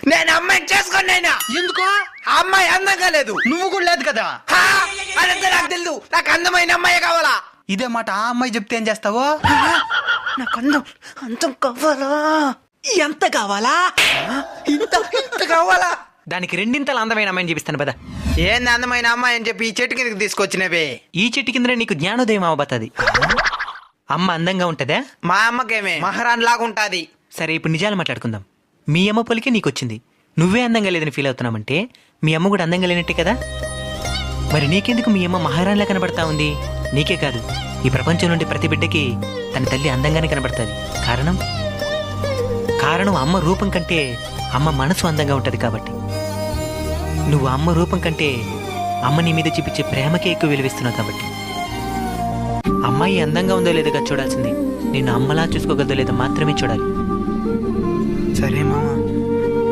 నేను అమ్మాయిని చేసుకున్నాయినా. ఎందుకో? ఆ అమ్మాయి అందంగా లేదు. నువ్వు కూడా లేదు కదా. అదంతా నాకు తెలుసు. నాకు అందమైన అమ్మాయి కావాలా. ఇదే మాట ఆ అమ్మాయి చెప్తే ఏం చేస్తావో? నాకు అందం కావాలా. ఎంత కావాలా? ఇంత కావాలా. దానికి రెండింతల అందమైన అమ్మాయిని చూపిస్తాను పద. ఏంది అందమైన అమ్మాయి అని చెప్పి ఈ చెట్టు కిందకి తీసుకొచ్చినవే? ఈ చెట్టు కింద నీకు జ్ఞానోదయం అవబోతుంది. అమ్మ అందంగా ఉంటదా? మా అమ్మకేమే మహారాణి లాగా ఉంటాది. సరే ఇప్పుడు నిజాలు మాట్లాడుకుందాం. మీ అమ్మ పొలికే నీకు వచ్చింది. నువ్వే అందంగా లేదని ఫీల్ అవుతున్నామంటే మీ అమ్మ కూడా అందంగా లేనట్టే కదా. మరి నీకెందుకు మీ అమ్మ మహారాణిలా కనబడతా ఉంది? నీకే కాదు, ఈ ప్రపంచం నుండి ప్రతి బిడ్డకి తన తల్లి అందంగానే కనబడుతుంది. కారణం అమ్మ రూపం కంటే అమ్మ మనసు అందంగా ఉంటది కాబట్టి. నువ్వు అమ్మ రూపం కంటే అమ్మ నీ మీద చూపించే ప్రేమకే ఎక్కువ విలువిస్తున్నావు కాబట్టి. అమ్మాయి అందంగా ఉందో లేదో చూడాల్సింది నిన్ను అమ్మలా చూసుకోగలదో లేదో మాత్రమే చూడాలి. సరే మామ.